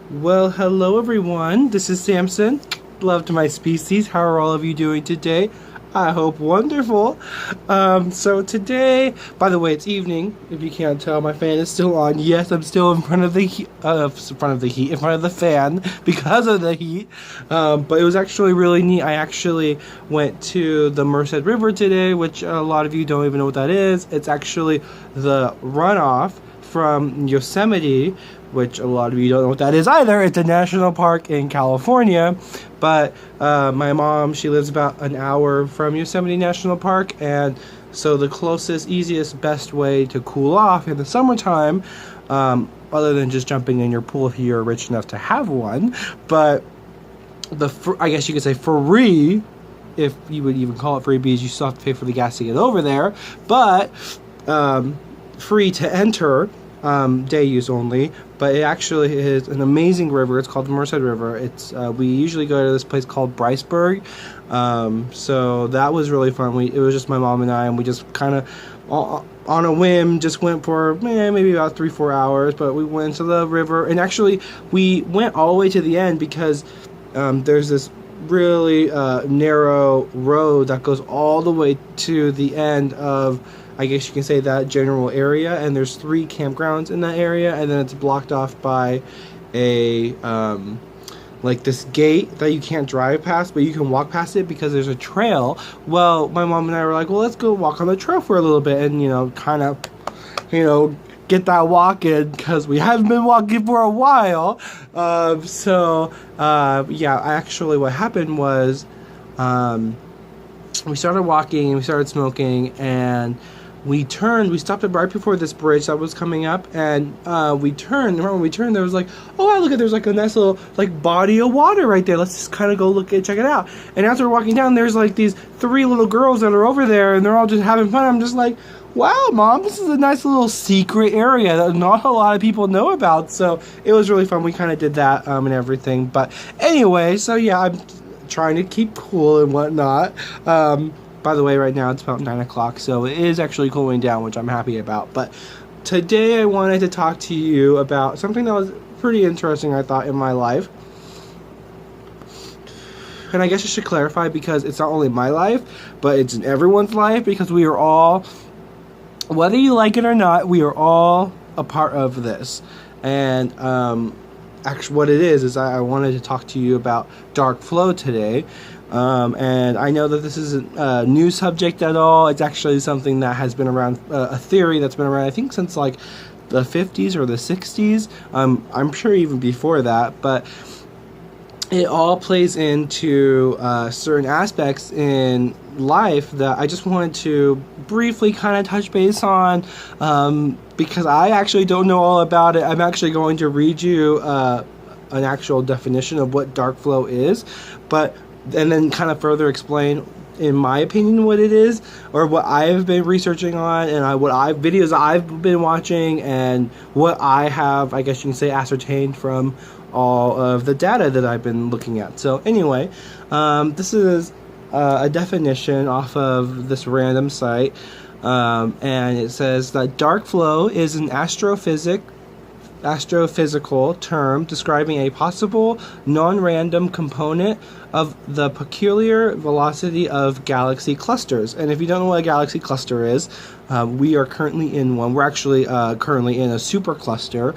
Well, hello everyone. This is Samson. Love to my species. How are all of you doing today? I hope wonderful. So today, by the way, it's evening. If you can't tell, my fan is still on. Yes, I'm still in front of the in front of the fan because of the heat. But it was actually really neat. I actually went to the Merced River today, which a lot of you don't even know what that is. It's actually the runoff from Yosemite, which a lot of you don't know what that is either. It's a national park in California, but my mom, she lives about an hour from Yosemite National Park, and so the closest, easiest, best way to cool off in the summertime, other than just jumping in your pool if you're rich enough to have one, but I guess you could say free, if you would even call it free, because you still have to pay for the gas to get over there, but free to enter, day use only, but it actually is an amazing river. It's called the Merced River. It's we usually go to this place called Bryceburg, so that was really fun. It was just my mom and I, and we just kind of on a whim just went for maybe about 3-4 hours, but we went to the river, and actually we went all the way to the end because there's this really narrow road that goes all the way to the end of, I guess you can say, that general area, and there's 3 campgrounds in that area, and then it's blocked off by a like this gate that you can't drive past, but you can walk past it because there's a trail. Well, my mom and I were like, well, let's go walk on the trail for a little bit and kind of get that walk in, because we haven't been walking for a while. Yeah, actually what happened was we started walking and we started smoking, and we stopped right before this bridge that was coming up, and we turned. Remember when we turned, there was like, oh wow, look, there's like a nice little like body of water right there. Let's just kind of go look and check it out. And as we're walking down, there's like these 3 little girls that are over there, and they're all just having fun. I'm just like, wow, Mom, this is a nice little secret area that not a lot of people know about. So it was really fun. We kind of did that and everything. But anyway, so yeah, I'm trying to keep cool and whatnot. By the way, right now it's about 9 o'clock, so it is actually cooling down, which I'm happy about. But today I wanted to talk to you about something that was pretty interesting, I thought, in my life. And I guess I should clarify, because it's not only my life, but it's in everyone's life, because we are all, whether you like it or not, we are all a part of this. And actually what it is I wanted to talk to you about dark flow today. And I know that this isn't a new subject at all. It's actually something that has been around, a theory that's been around, I think, since like the 50s or the 60s. I'm sure even before that, but it all plays into certain aspects in life that I just wanted to briefly kind of touch base on, because I actually don't know all about it. I'm actually going to read you an actual definition of what dark flow is, and then kind of further explain, in my opinion, what it is, or what I've been researching on, and videos I've been watching, and what I have, I guess you can say, ascertained from all of the data that I've been looking at. So anyway, this is a definition off of this random site, and it says that dark flow is an astrophysical term describing a possible non-random component of the peculiar velocity of galaxy clusters. And if you don't know what a galaxy cluster is, we are currently in one. We're actually currently in a supercluster.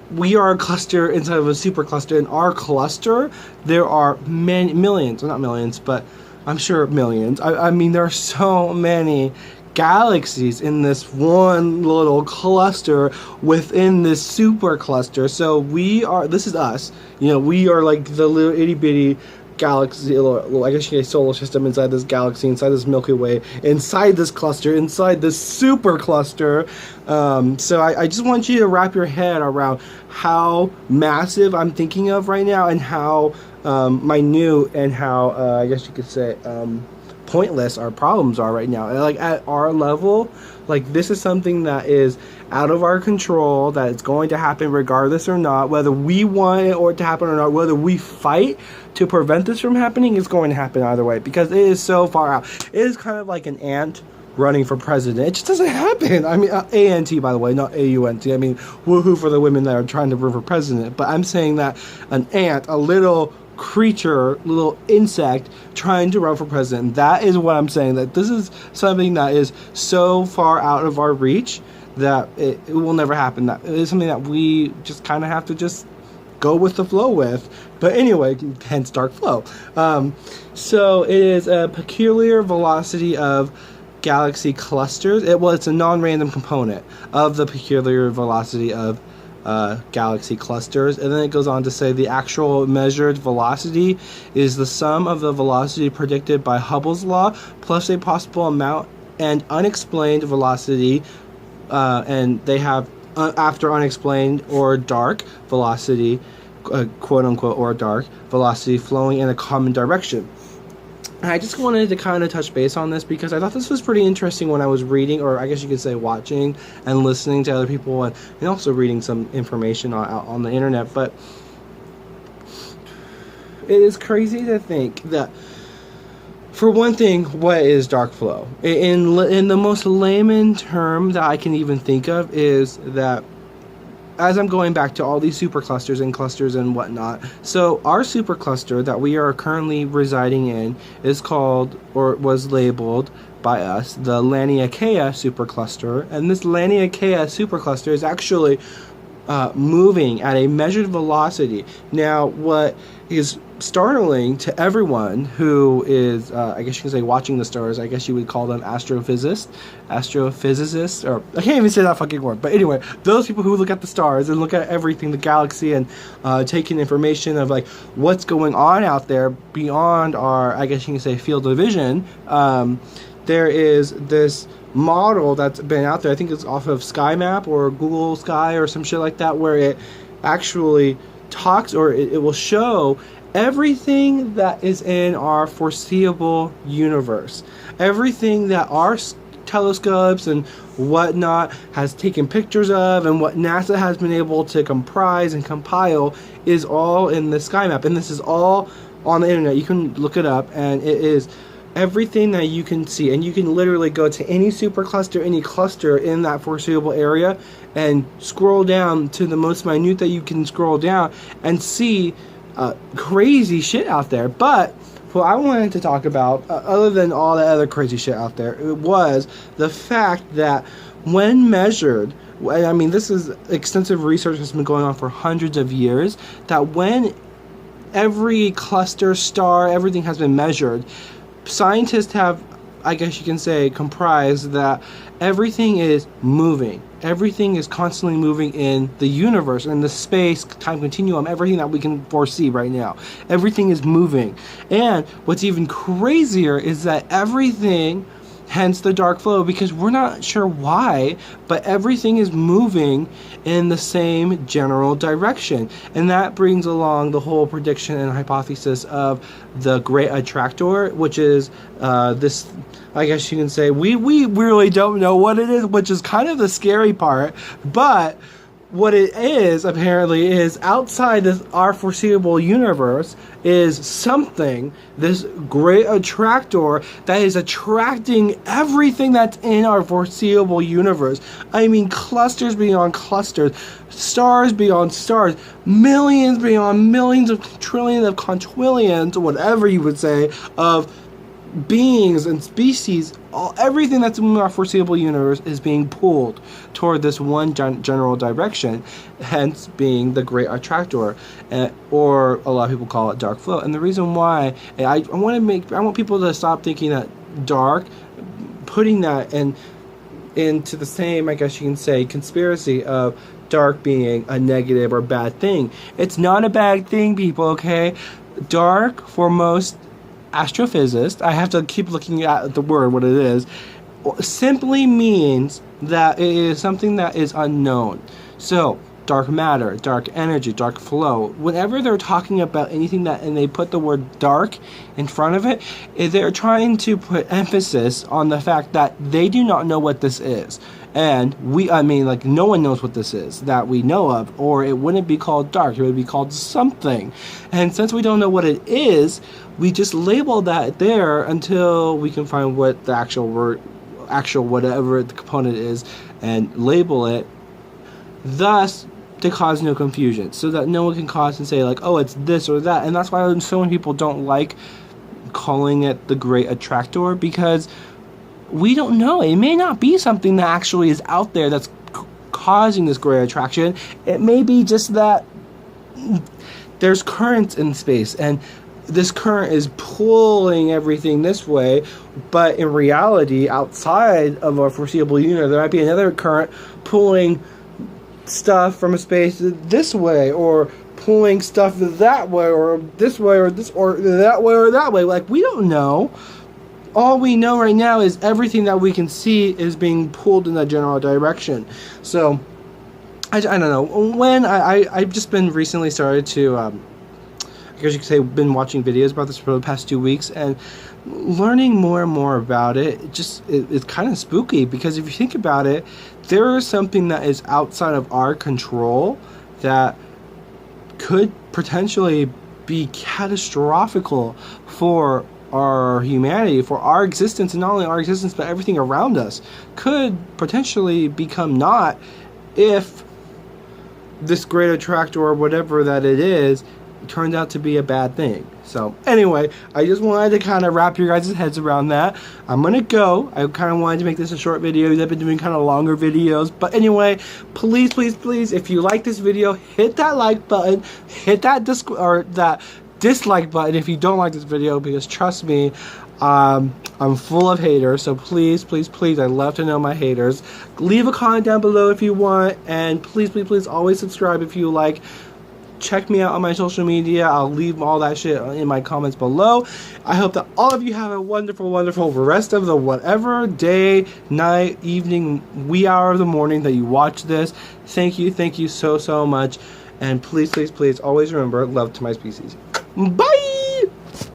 We are a cluster inside of a supercluster. In our cluster, there are millions, well, not millions, but I'm sure millions. I mean, there are so many galaxies in this one little cluster within this super cluster. So this is us, we are like the little itty bitty galaxy, I guess you can say solar system inside this galaxy, inside this Milky Way, inside this cluster, inside this super cluster. So I just want you to wrap your head around how massive I'm thinking of right now, and how minute, and how I guess you could say pointless our problems are right now. Like, at our level, like, this is something that is out of our control, that it's going to happen regardless or not, whether we want it or to happen or not, whether we fight to prevent this from happening, it's going to happen either way, because it is so far out. It is kind of like an ant running for president. It just doesn't happen. I mean, A-N-T, by the way, not A-U-N-T. I mean, woohoo for the women that are trying to run for president. But I'm saying that an ant, a little creature, little insect trying to run for president, that is what I'm saying. That this is something that is so far out of our reach that it will never happen. That it is something that we just kind of have to just go with the flow with. But anyway, hence dark flow. So it is a peculiar velocity of galaxy clusters. It's a non-random component of the peculiar velocity of galaxy clusters. And then it goes on to say the actual measured velocity is the sum of the velocity predicted by Hubble's law plus a possible amount and unexplained velocity, and they have after unexplained or dark velocity, quote unquote, or dark velocity flowing in a common direction. And I just wanted to kind of touch base on this because I thought this was pretty interesting when I was reading, or I guess you could say watching and listening to other people, and also reading some information on the internet. But it is crazy to think that, for one thing, what is dark flow? In the most layman term that I can even think of is that, as I'm going back to all these superclusters and clusters and whatnot, so our supercluster that we are currently residing in is called, or was labeled by us, the Laniakea supercluster, and this Laniakea supercluster is actually moving at a measured velocity. Now, what is startling to everyone who is, I guess you can say, watching the stars, I guess you would call them astrophysicists, or I can't even say that fucking word, but anyway, those people who look at the stars and look at everything, the galaxy, and taking information of like what's going on out there beyond our, I guess you can say, field of vision. There is this model that's been out there, I think it's off of Sky Map or Google Sky or some shit like that, where it actually talks, or it will show everything that is in our foreseeable universe. Everything that our telescopes and whatnot has taken pictures of, and what NASA has been able to comprise and compile, is all in the Sky Map. And this is all on the internet. You can look it up, and it is everything that you can see. And you can literally go to any supercluster, any cluster in that foreseeable area, and scroll down to the most minute that you can scroll down and see crazy shit out there. But what I wanted to talk about, other than all the other crazy shit out there, it was the fact that when measured, I mean, this is extensive research that's been going on for hundreds of years, that when every cluster, star, everything has been measured, scientists have, I guess you can say, comprised that everything is moving. Everything is constantly moving in the universe, in the space-time continuum, everything that we can foresee right now. Everything is moving. And what's even crazier is that everything, hence the dark flow, because we're not sure why, but everything is moving in the same general direction. And that brings along the whole prediction and hypothesis of the Great Attractor, which is this, I guess you can say, we really don't know what it is, which is kind of the scary part. But what it is, apparently, is outside our foreseeable universe is something, this great attractor, that is attracting everything that's in our foreseeable universe. I mean, clusters beyond clusters, stars beyond stars, millions beyond millions of trillions of quintillions, whatever you would say, of beings and species. Everything that's in our foreseeable universe is being pulled toward this one general direction, hence being the Great Attractor, or a lot of people call it dark flow. And the reason why I want people to stop thinking that dark, putting that into the same, I guess you can say, conspiracy of dark being a negative or bad thing. It's not a bad thing, people, okay? Dark, for most astrophysicists, I have to keep looking at the word, what it is, simply means that it is something that is unknown. So, dark matter, dark energy, dark flow, whenever they're talking about anything that, and they put the word dark in front of it, they're trying to put emphasis on the fact that they do not know what this is. And no one knows what this is that we know of, or it wouldn't be called dark, it would be called something. And since we don't know what it is, we just label that there until we can find what the actual word actual whatever the component is and label it, thus to cause no confusion, so that no one can cause and say like, oh, it's this or that. And that's why so many people don't like calling it the great attractor, because we don't know. It may not be something that actually is out there that's causing this great attraction. It may be just that there's currents in space, and this current is pulling everything this way, but in reality, outside of our foreseeable universe, there might be another current pulling stuff from a space this way, or pulling stuff that way, or this way, or this, or that way, or that way. Like, we don't know. All we know right now is everything that we can see is being pulled in that general direction. So I don't know. When I've just been recently started to I guess you could say been watching videos about this for the past 2 weeks, and learning more and more about it. It's kind of spooky, because if you think about it, there is something that is outside of our control that could potentially be catastrophical for our humanity, for our existence, and not only our existence but everything around us could potentially become naught if this great attractor or whatever that it is turned out to be a bad thing. So anyway, I just wanted to kind of wrap your guys' heads around that. I'm gonna go. I kind of wanted to make this a short video. I've been doing kind of longer videos, but anyway, please, please, please, if you like this video, hit that like button, hit that dislike button if you don't like this video, because trust me, I'm full of haters. So please, please, please, I'd love to know my haters. Leave a comment down below if you want, and please, please, please, always subscribe if you like. Check me out on my social media. I'll leave all that shit in my comments below. I hope that all of you have a wonderful, wonderful rest of the whatever day, night, evening, wee hour of the morning that you watch this. Thank you so, so much. And please, please, please, always remember, love to my species. Bye!